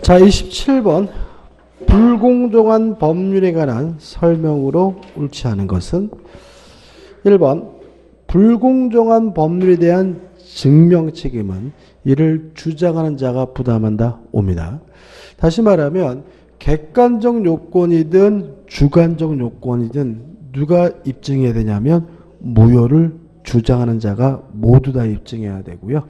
자, 27번. 불공정한 법률에 관한 설명으로 옳지 않은 것은 1번. 불공정한 법률에 대한 증명 책임은 이를 주장하는 자가 부담한다. 옵니다. 다시 말하면 객관적 요건이든 주관적 요건이든 누가 입증해야 되냐면 무효를 주장하는 자가 모두 다 입증해야 되고요.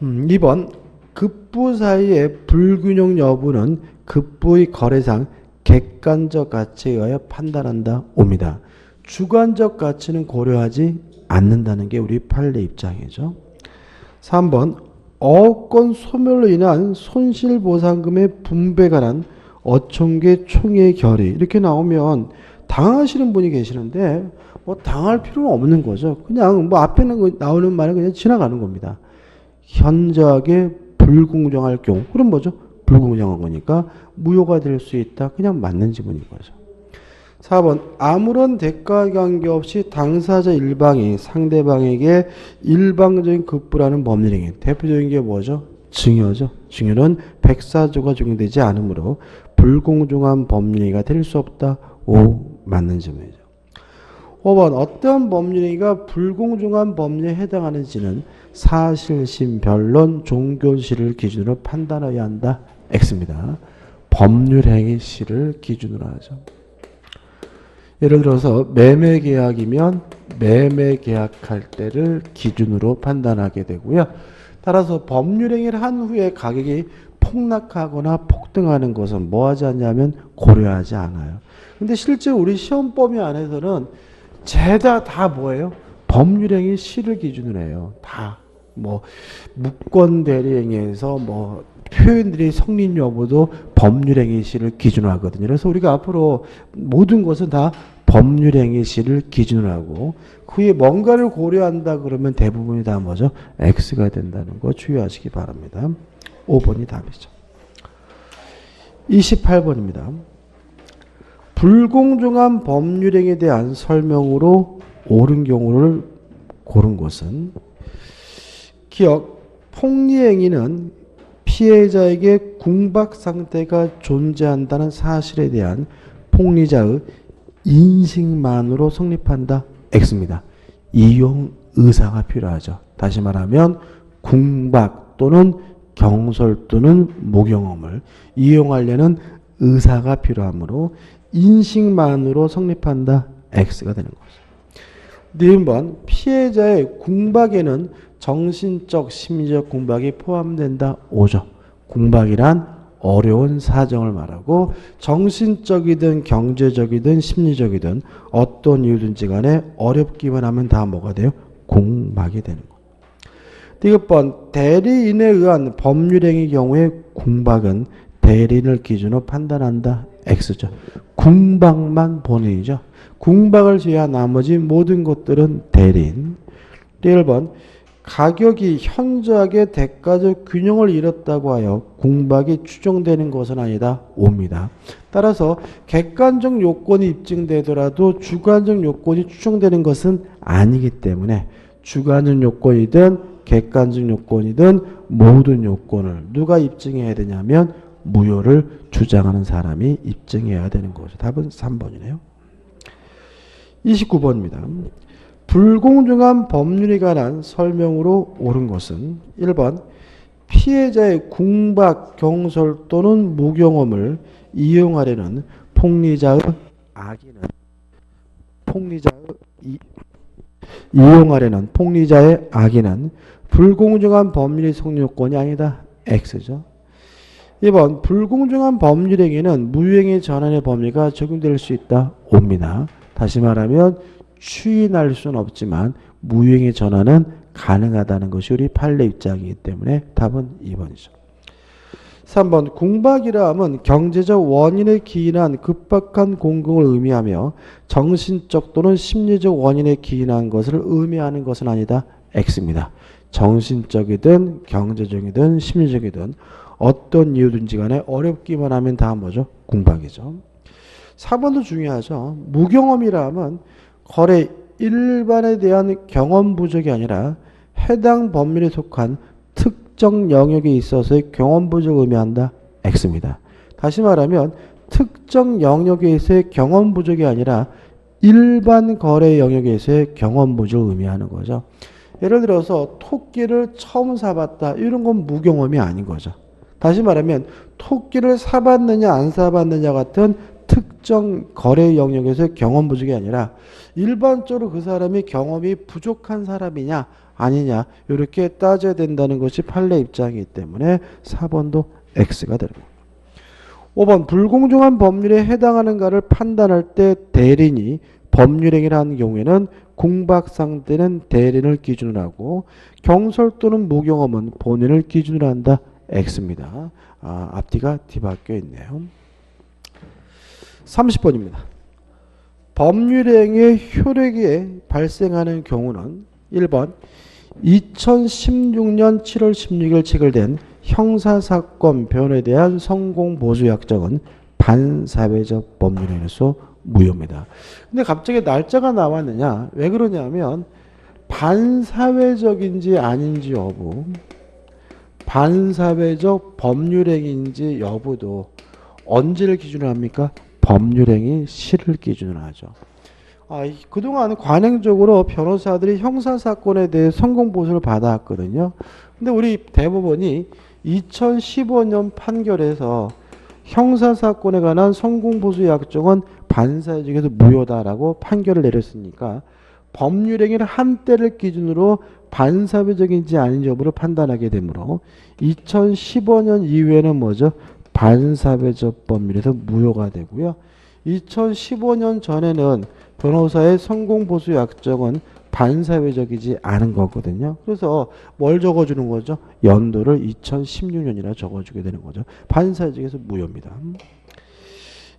2번. 급부 사이의 불균형 여부는 급부의 거래상 객관적 가치에 의하여 판단한다. 옵니다. 주관적 가치는 고려하지 않는다는 게 우리 판례 입장이죠. 3번. 어권 소멸로 인한 손실보상금의 분배에 관한 어촌계 총회 결의 이렇게 나오면 당하시는 분이 계시는데 뭐 당할 필요는 없는 거죠. 그냥 뭐 앞에 나오는 말은 그냥 지나가는 겁니다. 현저하게 불공정할 경우 그럼 뭐죠? 불공정한 거니까 무효가 될 수 있다. 그냥 맞는 지문인 거죠. 4번. 아무런 대가 관계없이 당사자 일방이 상대방에게 일방적인 급부라는 법률행위. 대표적인 게 뭐죠? 증여죠. 증여는 백사조가 적용되지 않으므로 불공정한 법률행위가 될 수 없다. 오, 맞는 지문이죠. 5번. 어떠한 법률행위가 불공정한 법률에 해당하는지는 사실심, 변론, 종교시를 기준으로 판단해야 한다. X입니다. 법률행위 시를 기준으로 하죠. 예를 들어서 매매계약이면 매매계약할 때를 기준으로 판단하게 되고요. 따라서 법률행위를 한 후에 가격이 폭락하거나 폭등하는 것은 뭐 하지 않냐면 고려하지 않아요. 근데 실제 우리 시험 범위 안에서는 죄다 다 뭐예요? 법률행위 시를 기준으로 해요. 다. 뭐 무권 대리행위에서 뭐 표현들이 성립 여부도 법률행위 시를 기준으로 하거든요. 그래서 우리가 앞으로 모든 것은 다 법률행위 시를 기준으로 하고 그 후에 뭔가를 고려한다 그러면 대부분이 다 뭐죠? X가 된다는 거 주의하시기 바랍니다. 5번이 답이죠. 28번입니다. 불공정한 법률행위에 대한 설명으로 옳은 경우를 고른 것은 기억, 폭리행위는 피해자에게 궁박 상태가 존재한다는 사실에 대한 폭리자의 인식만으로 성립한다. X입니다. 이용 의사가 필요하죠. 다시 말하면 궁박 또는 경솔 또는 모경험을 이용하려는 의사가 필요하므로 인식만으로 성립한다. X가 되는 거죠. 4번. 피해자의 궁박에는 정신적, 심리적 궁박이 포함된다. 5죠. 궁박이란 어려운 사정을 말하고 정신적이든 경제적이든 심리적이든 어떤 이유든지 간에 어렵기만 하면 다 뭐가 돼요? 궁박이 되는 거예요. 6번. 대리인에 의한 법률행위 경우에 궁박은 대리인을 기준으로 판단한다. X죠. 궁박만 본인이죠. 궁박을 제외한 나머지 모든 것들은 대리인. 1번. 가격이 현저하게 대가적 균형을 잃었다고 하여 궁박이 추정되는 것은 아니다. 옵니다. 따라서 객관적 요건이 입증되더라도 주관적 요건이 추정되는 것은 아니기 때문에 주관적 요건이든 객관적 요건이든 모든 요건을 누가 입증해야 되냐면 무효를 주장하는 사람이 입증해야 되는 거죠. 답은 3번이네요. 29번입니다. 불공정한 법률에 관한 설명으로 옳은 것은 1번. 피해자의 궁박, 경솔 또는 무경험을 이용하려는 이용하려는 폭리자의 악의는 불공정한 법률의 성립요건이 아니다. X죠. 2번. 불공정한 법률행위는 무효행위 전환의 범위가 적용될 수 있다. 옵니다. 다시 말하면 추인할 수는 없지만 무효행위 전환은 가능하다는 것이 우리 판례 입장이기 때문에 답은 2번이죠. 3번. 궁박이라 함은 경제적 원인에 기인한 급박한 공공을 의미하며 정신적 또는 심리적 원인에 기인한 것을 의미하는 것은 아니다. X입니다. 정신적이든 경제적이든 심리적이든 어떤 이유든지 간에 어렵기만 하면 다 뭐죠? 궁박이죠. 4번도 중요하죠. 무경험이라 함은 거래 일반에 대한 경험 부족이 아니라 해당 법률에 속한 특정 영역에 있어서의 경험 부족을 의미한다. X입니다. 다시 말하면 특정 영역에서의 경험 부족이 아니라 일반 거래 영역에서의 경험 부족을 의미하는 거죠. 예를 들어서 토끼를 처음 사봤다. 이런 건 무경험이 아닌 거죠. 다시 말하면 토끼를 사봤느냐 안 사봤느냐 같은 특정 거래 영역에서의 경험 부족이 아니라 일반적으로 그 사람이 경험이 부족한 사람이냐 아니냐 이렇게 따져야 된다는 것이 판례 입장이기 때문에 4번도 X가 되는 겁니다. 5번 불공정한 법률에 해당하는가를 판단할 때 대리인이 법률행위를 하는 경우에는 궁박상대는 대리인을 기준으로 하고 경솔 또는 무경험은 본인을 기준으로 한다. X입니다. 앞뒤가 뒤바뀌어 있네요. 30번입니다. 법률행위의 효력이 발생하는 경우는 1번 2016년 7월 16일 체결된 형사사건 변호에 대한 성공보수약정은 반사회적 법률행위로서 무효입니다. 근데 갑자기 날짜가 나왔느냐? 왜 그러냐면 반사회적인지 아닌지 여부, 반사회적 법률행위인지 여부도 언제를 기준으로 합니까? 법률행위 시를 기준으로 하죠. 그동안 관행적으로 변호사들이 형사사건에 대해 성공보수를 받아왔거든요. 근데 우리 대법원이 2015년 판결에서 형사사건에 관한 성공보수 약정은 반사회적에서 무효다라고 판결을 내렸으니까 법률행위를 한 때를 기준으로 반사회적인지 아닌지 여부를 판단하게 되므로 2015년 이후에는 뭐죠? 반사회적 법률에서 무효가 되고요. 2015년 전에는 변호사의 성공보수 약정은 반사회적이지 않은 거거든요. 그래서 뭘 적어주는 거죠? 연도를 2016년이라 적어주게 되는 거죠. 반사회적에서 무효입니다.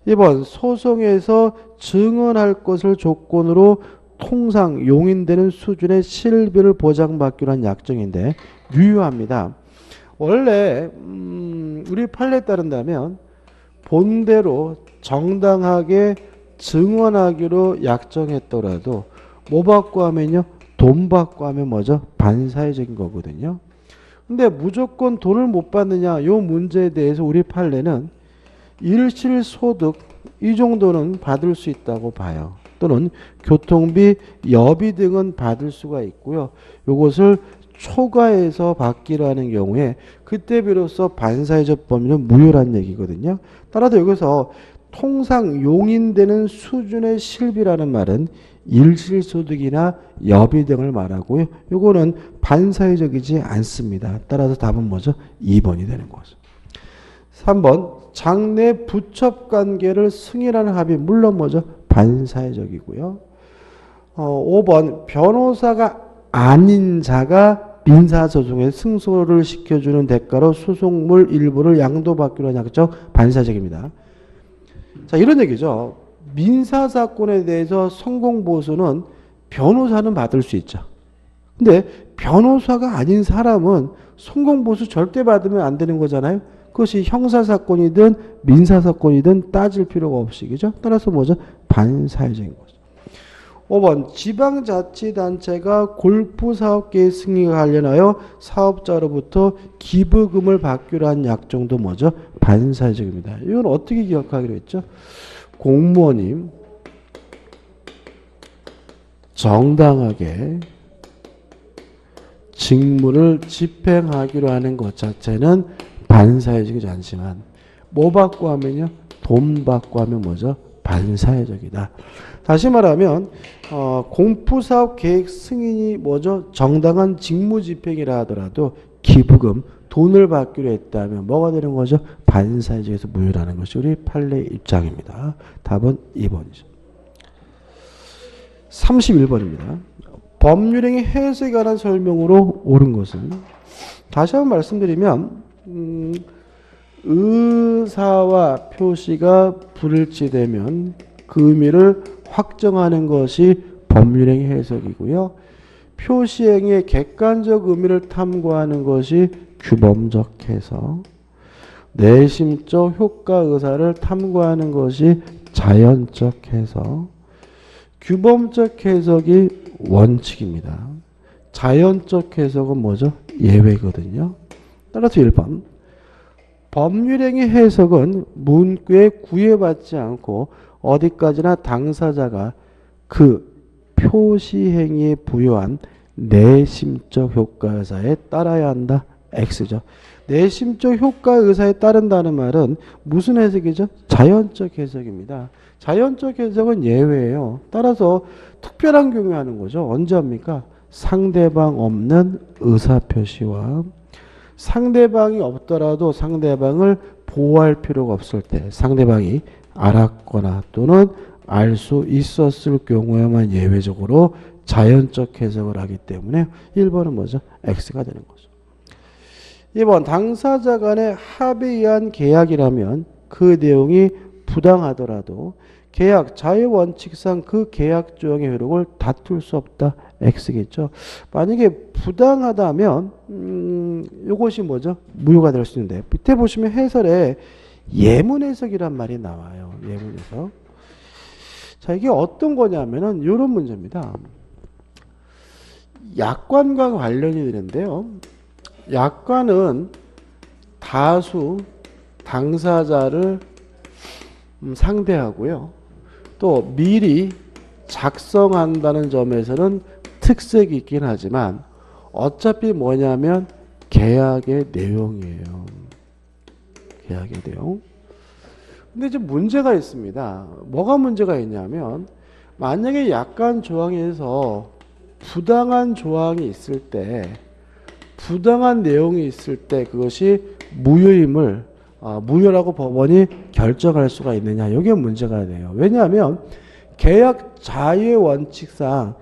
2번 소송에서 증언할 것을 조건으로 통상 용인되는 수준의 실비를 보장받기로 한 약정인데 유효합니다. 원래 우리 판례에 따른다면 본대로 정당하게 증언하기로 약정했더라도 뭐 받고 하면요? 돈 받고 하면 뭐죠? 반사회적인 거거든요. 근데 무조건 돈을 못 받느냐? 요 문제에 대해서 우리 판례는 일실소득 이 정도는 받을 수 있다고 봐요. 또는 교통비, 여비 등은 받을 수가 있고요. 요것을 초과해서 받기로 하는 경우에 그때 비로소 반사회적 법률은 무효란 얘기거든요. 따라서 여기서 통상 용인되는 수준의 실비라는 말은 일실소득이나 여비 등을 말하고요. 요거는 반사회적이지 않습니다. 따라서 답은 뭐죠? 2번이 되는 거죠. 3번 장내 부첩관계를 승인하는 합의 물론 뭐죠? 반사회적이고요. 5번 변호사가 아닌 자가 민사소송에 승소를 시켜주는 대가로 소송물 일부를 양도받기로 한 약정 반사회적입니다. 자, 이런 얘기죠. 민사사건에 대해서 성공보수는 변호사는 받을 수 있죠. 근데 변호사가 아닌 사람은 성공보수 절대 받으면 안 되는 거잖아요. 그것이 형사사건이든 민사사건이든 따질 필요가 없이, 그죠? 따라서 뭐죠? 반사회적인 거죠. 5번 지방자치단체가 골프사업계획 승인과 관련하여 사업자로부터 기부금을 받기로 한 약정도 뭐죠? 반사회적입니다. 이건 어떻게 기억하기로 했죠? 공무원이 정당하게 직무를 집행하기로 하는 것 자체는 반사회적이지 않지만 뭐 받고 하면요? 돈 받고 하면 뭐죠? 반사회적이다. 다시 말하면 공부사업 계획 승인이 뭐죠? 정당한 직무 집행이라 하더라도 기부금, 돈을 받기로 했다면 뭐가 되는 거죠? 반사회적에서 무효라는 것이 우리 판례 입장입니다. 답은 2번이죠. 31번입니다. 법률행위 해석에 관한 설명으로 옳은 것은 다시 한번 말씀드리면 의사와 표시가 불일치되면 그 의미를 확정하는 것이 법률행위 해석이고요. 표시행위의 객관적 의미를 탐구하는 것이 규범적 해석, 내심적 효과 의사를 탐구하는 것이 자연적 해석, 규범적 해석이 원칙입니다. 자연적 해석은 뭐죠? 예외거든요. 따라서 1번 법률행위 해석은 문구에 구애받지 않고 어디까지나 당사자가 그 표시행위에 부여한 내심적 효과 의사에 따라야 한다. X죠. 내심적 효과 의사에 따른다는 말은 무슨 해석이죠? 자연적 해석입니다. 자연적 해석은 예외예요. 따라서 특별한 경우에 하는 거죠. 언제 합니까? 상대방 없는 의사표시와 상대방이 없더라도 상대방을 보호할 필요가 없을 때 상대방이 알았거나 또는 알 수 있었을 경우에만 예외적으로 자연적 해석을 하기 때문에 1번은 뭐죠? X가 되는 거죠. 2번 당사자 간의 합의에 의한 계약이라면 그 내용이 부당하더라도 계약 자유원칙상 그 계약 조항의 효력을 다툴 수 없다. X겠죠. 만약에 부당하다면 이것이 뭐죠? 무효가 될 수 있는데 밑에 보시면 해설에 예문 해석이란 말이 나와요. 예문 해석. 자, 이게 어떤 거냐면은 이런 문제입니다. 약관과 관련이 되는데요. 약관은 다수 당사자를 상대하고요. 또 미리 작성한다는 점에서는 특색이 있긴 하지만 어차피 뭐냐면 계약의 내용이에요. 계약의 내용. 근데 이제 문제가 있습니다. 뭐가 문제가 있냐면 만약에 약관 조항에서 부당한 조항이 있을 때 부당한 내용이 있을 때 그것이 무효임을 무효라고 법원이 결정할 수가 있느냐. 이게 문제가 돼요. 왜냐하면 계약 자유의 원칙상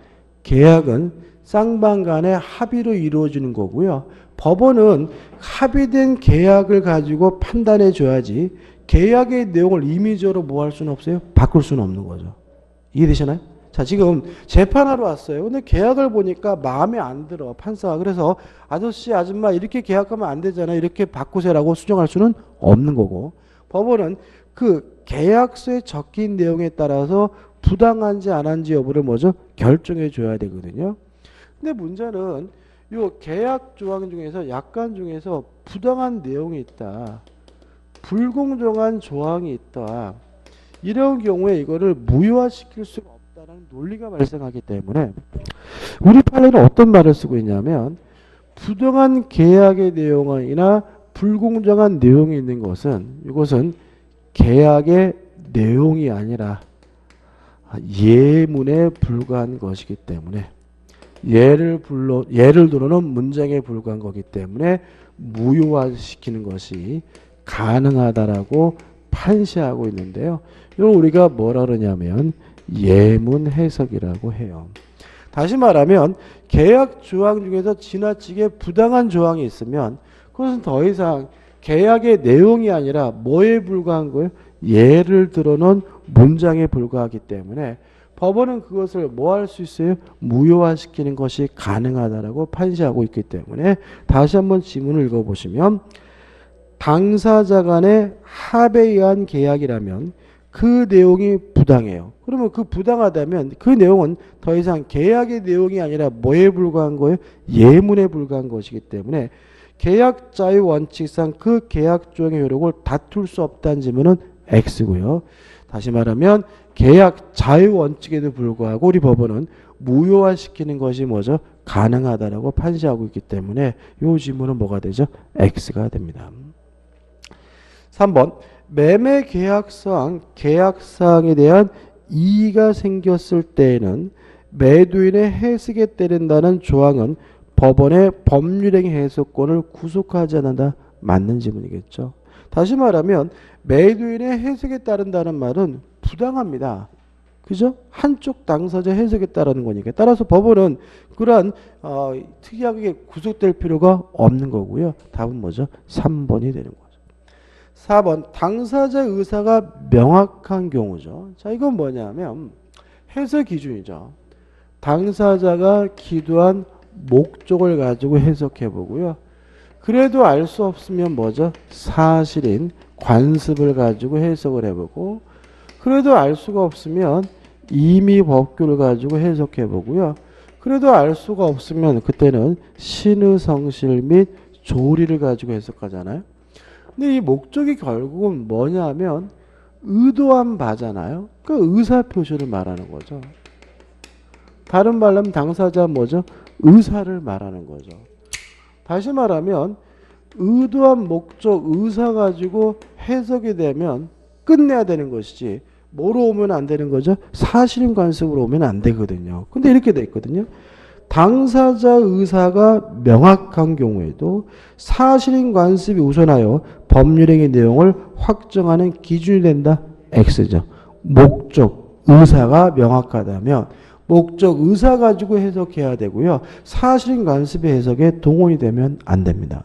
계약은 쌍방 간의 합의로 이루어지는 거고요. 법원은 합의된 계약을 가지고 판단해 줘야지 계약의 내용을 임의적으로 뭐 할 수는 없어요? 바꿀 수는 없는 거죠. 이해되시나요? 자, 지금 재판하러 왔어요. 근데 계약을 보니까 마음에 안 들어, 판사가. 그래서 아저씨, 아줌마 이렇게 계약하면 안 되잖아요. 이렇게 바꾸세요라고 수정할 수는 없는 거고. 법원은 그 계약서에 적힌 내용에 따라서 부당한지 안 한지 여부를 뭐죠? 결정해 줘야 되거든요. 근데 문제는 요 계약 조항 중에서 약관 중에서 부당한 내용이 있다. 불공정한 조항이 있다. 이런 경우에 이거를 무효화시킬 수가 없다는 논리가 발생하기 때문에 우리 판례는 어떤 말을 쓰고 있냐면 부당한 계약의 내용이나 불공정한 내용이 있는 것은 이것은 계약의 내용이 아니라 예문에 불과한 것이기 때문에 예를 들어는 문장에 불과한 거기 때문에 무효화시키는 것이 가능하다라고 판시하고 있는데요. 이걸 우리가 뭐라 그러냐면 예문 해석이라고 해요. 다시 말하면 계약 조항 중에서 지나치게 부당한 조항이 있으면 그것은 더 이상 계약의 내용이 아니라 뭐에 불과한 거예요? 예를 들어는 문장에 불과하기 때문에 법원은 그것을 뭐 할 수 있어요? 무효화시키는 것이 가능하다라고 판시하고 있기 때문에 다시 한번 지문을 읽어보시면 당사자 간의 합의에 의한 계약이라면 그 내용이 부당해요. 그러면 그 부당하다면 그 내용은 더 이상 계약의 내용이 아니라 뭐에 불과한 거예요? 예문에 불과한 것이기 때문에 계약 자유 원칙상 그 계약 조항의 효력을 다툴 수 없다는 질문은 X고요. 다시 말하면 계약 자유 원칙에도 불구하고 우리 법원은 무효화시키는 것이 뭐죠? 가능하다라고 판시하고 있기 때문에 이 질문은 뭐가 되죠? X가 됩니다. 3번 매매 계약사항에 대한 이의가 생겼을 때에는 매도인의 해석에 따른다는 조항은 법원의 법률행위 해석권을 구속하지 않는다. 맞는 질문이겠죠. 다시 말하면 매도인의 해석에 따른다는 말은 부당합니다. 그죠? 한쪽 당사자 해석에 따르는 거니까. 따라서 법원은 그러한 특이하게 구속될 필요가 없는 거고요. 답은 뭐죠? 3번이 되는 거죠. 4번 당사자 의사가 명확한 경우죠. 자, 이건 뭐냐면 해석 기준이죠. 당사자가 기도한 목적을 가지고 해석해 보고요. 그래도 알 수 없으면 뭐죠? 사실인 관습을 가지고 해석을 해보고 그래도 알 수가 없으면 임의 법규를 가지고 해석해 보고요. 그래도 알 수가 없으면 그때는 신의 성실 및 조리를 가지고 해석하잖아요. 근데 이 목적이 결국은 뭐냐면 의도한 바잖아요. 그 의사 표시를 말하는 거죠. 다른 말로 하면 당사자 뭐죠? 의사를 말하는 거죠. 다시 말하면 의도한 목적, 의사 가지고 해석이 되면 끝내야 되는 것이지 뭐로 오면 안 되는 거죠? 사실인 관습으로 오면 안 되거든요. 근데 이렇게 돼 있거든요. 당사자 의사가 명확한 경우에도 사실인 관습이 우선하여 법률행위 내용을 확정하는 기준이 된다. X죠. 목적, 의사가 명확하다면 목적, 의사 가지고 해석해야 되고요. 사실인 관습의 해석에 동원이 되면 안 됩니다.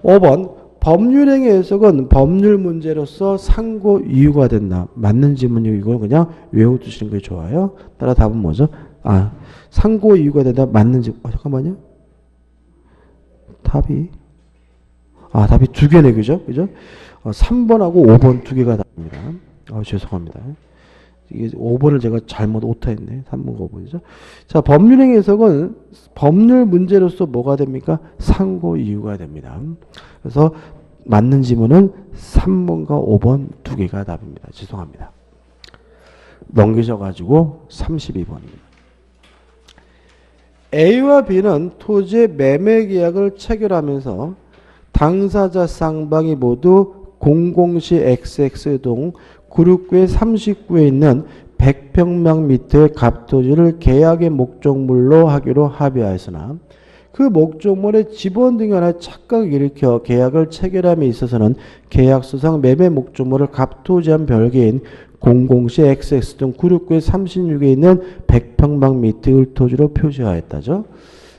5번 법률행위 해석은 법률 문제로서 상고 이유가 된다. 맞는 지문이고 이걸 그냥 외워두시는 게 좋아요. 따라 답은 뭐죠? 상고 이유가 된다. 맞는 지문. 잠깐만요. 답이 두 개네. 그죠? 3번하고 5번 두 개가 답입니다. 죄송합니다. 이게 5번을 제가 잘못 오타했네. 3번과 5번이죠. 자, 법률행위 해석은 법률 문제로서 뭐가 됩니까? 상고 이유가 됩니다. 그래서 맞는 지문은 3번과 5번 두 개가 답입니다. 죄송합니다. 넘기셔가지고 32번입니다. A와 B는 토지의 매매 계약을 체결하면서 당사자 쌍방이 모두 004 XX동 96구의 39에 있는 100평방미터의 갑토지를 계약의 목적물로 하기로 합의하였으나 그 목적물의 지번 등에 관한 착각을 일으켜 계약을 체결함에 있어서는 계약서상 매매 목적물을 갑토지한 별개인 004 XX 등 969의 36에 있는 100평방미터 을토지로 표시하였다죠.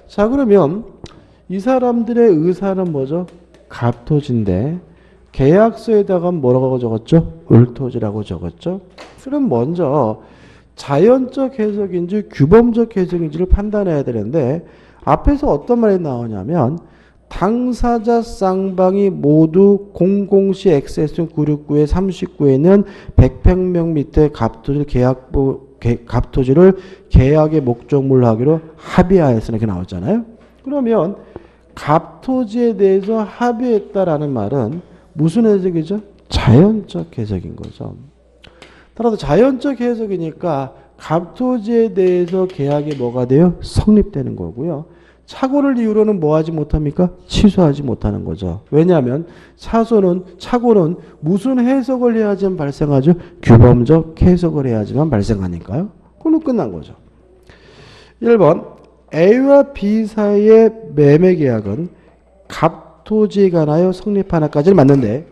자, 그러면 이 사람들의 의사는 뭐죠? 갑토지인데 계약서에다가 뭐라고 적었죠? 을토지라고 적었죠. 그럼 먼저 자연적 해석인지 규범적 해석인지를 판단해야 되는데 앞에서 어떤 말이 나오냐면 당사자 쌍방이 모두 004 XS 969의 39에는 100평방미터의 갑토지를 계약의 목적물로 하기로 합의하였으나 이렇게 나왔잖아요. 그러면 갑토지에 대해서 합의했다라는 말은 무슨 해석이죠? 자연적 해석인 거죠. 따라서 자연적 해석이니까 갑토지에 대해서 계약이 뭐가 돼요? 성립되는 거고요. 착오를 이유로는 뭐 하지 못합니까? 취소하지 못하는 거죠. 왜냐하면 착오는 무슨 해석을 해야지만 발생하죠? 규범적 해석을 해야지만 발생하니까요. 그럼 끝난 거죠. 1번 A와 B 사이의 매매 계약은 갑토지에 관하여 성립하나까지는 맞는데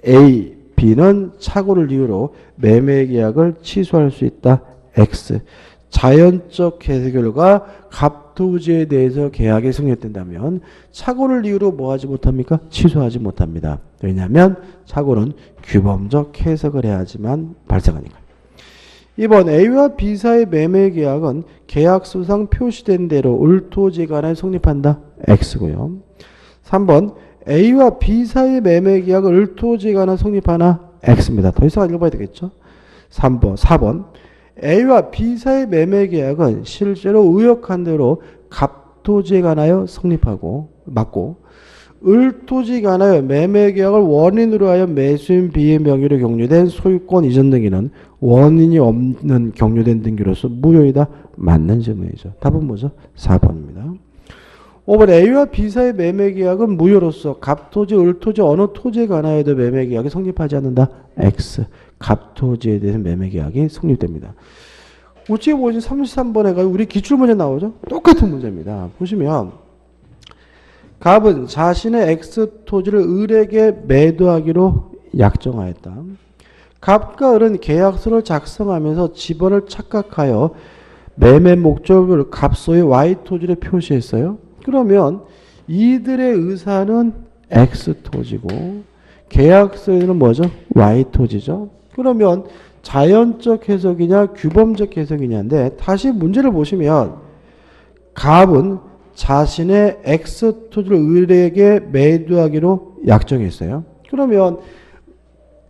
A, B는 착오를 이유로 매매 계약을 취소할 수 있다. X. 자연적 해석 결과 갑토지에 대해서 계약이 성립된다면 착오를 이유로 뭐 하지 못합니까? 취소하지 못합니다. 왜냐하면 착오는 규범적 해석을 해야지만 발생하니까. 2번 A와 B 사이의 매매 계약은 계약서상 표시된 대로 을토지에 관하여 성립한다. X고요. 3번 A와 B 사이의 매매 계약을 을토지에 관하여 성립하나? X입니다. 더 이상 읽어봐야 되겠죠. 4번 A와 B 사이의 매매 계약은 실제로 의역한 대로 갑토지에 관하여 성립하고 맞고 을토지에 관하여 매매 계약을 원인으로 하여 매수인 B의 명의로 경료된 소유권 이전 등기는 원인이 없는 경료된 등기로서 무효이다. 맞는 질문이죠. 답은 뭐죠? 4번입니다. 5번 A와 B 사이의 매매 계약은 무효로서 갑토지, 을토지 어느 토지에 관하여도 매매 계약이 성립하지 않는다. X. 갑토지에 대해서 매매 계약이 성립됩니다. 우측에 보신 33번에 가지고 우리 기출문제 나오죠? 똑같은 문제입니다. 보시면 갑은 자신의 X 토지를 을에게 매도하기로 약정하였다. 갑과 을은 계약서를 작성하면서 지번을 착각하여 매매 목적을 갑소의 Y 토지를 표시했어요. 그러면 이들의 의사는 X 토지고 계약서에는 뭐죠? Y 토지죠. 그러면 자연적 해석이냐 규범적 해석이냐인데 다시 문제를 보시면 갑은 자신의 X 토지를 을에게 매도하기로 약정했어요. 그러면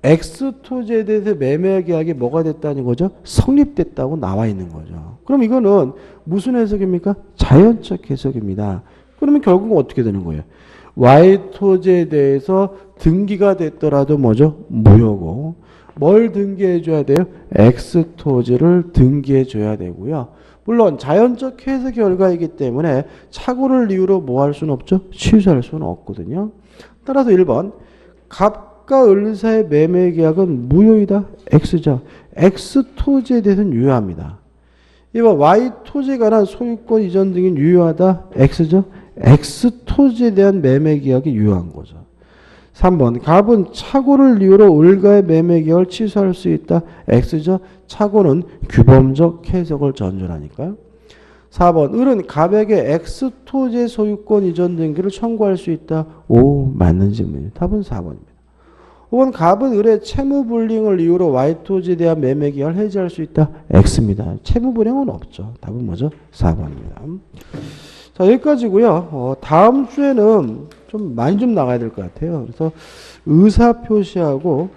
X 토지에 대해서 매매 계약이 뭐가 됐다는 거죠? 성립됐다고 나와 있는 거죠. 그럼 이거는 무슨 해석입니까? 자연적 해석입니다. 그러면 결국은 어떻게 되는 거예요? Y 토지에 대해서 등기가 됐더라도 뭐죠? 무효고. 뭘 등기해 줘야 돼요? X 토지를 등기해 줘야 되고요. 물론 자연적 해석 결과이기 때문에 착오를 이유로 뭐 할 수는 없죠? 취소할 수는 없거든요. 따라서 1번 갑과 을 사이의 매매 계약은 무효이다. X죠. X 토지에 대해서는 유효합니다. 2번 Y 토지에 관한 소유권 이전 등은 유효하다. X죠. X 토지에 대한 매매 계약이 유효한 거죠. 3번 갑은 착오를 이유로 을과의 매매 계약을 취소할 수 있다. X죠. 착오는 규범적 해석을 전제하니까요. 4번 을은 갑에게 X 토지의 소유권 이전 등기를 청구할 수 있다. 오, 맞는 질문이에요. 답은 4번입니다. 5번 갑은 을의 채무 불이행을 이유로 Y 토지에 대한 매매 계약을 해지할 수 있다. X입니다. 채무 불이행은 없죠. 답은 뭐죠? 4번입니다. 자, 여기까지고요. 다음 주에는 좀 많이 좀 나가야 될 것 같아요. 그래서 의사 표시하고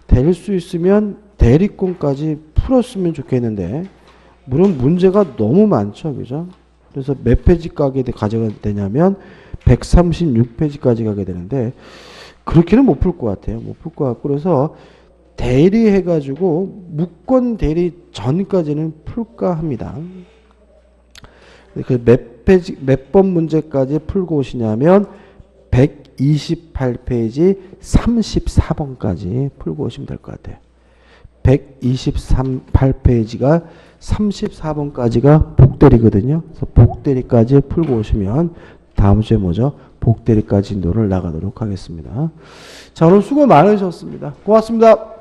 될 수 있으면 대리권까지 풀었으면 좋겠는데 물론 문제가 너무 많죠. 그죠? 그래서 몇 페이지까지 가져가야 되냐면 136페이지까지 가게 되는데 그렇게는 못 풀 것 같아요. 못 풀 것 같고 그래서 대리해가지고 무권 대리 전까지는 풀까 합니다. 그 몇 번 문제까지 풀고 오시냐면 128페이지 34번까지 풀고 오시면 될 것 같아요. 128페이지가 34번까지가 복대리거든요. 그래서 복대리까지 풀고 오시면 다음 주에 뭐죠? 복대리까지 진도를 나가도록 하겠습니다. 자, 오늘 수고 많으셨습니다. 고맙습니다.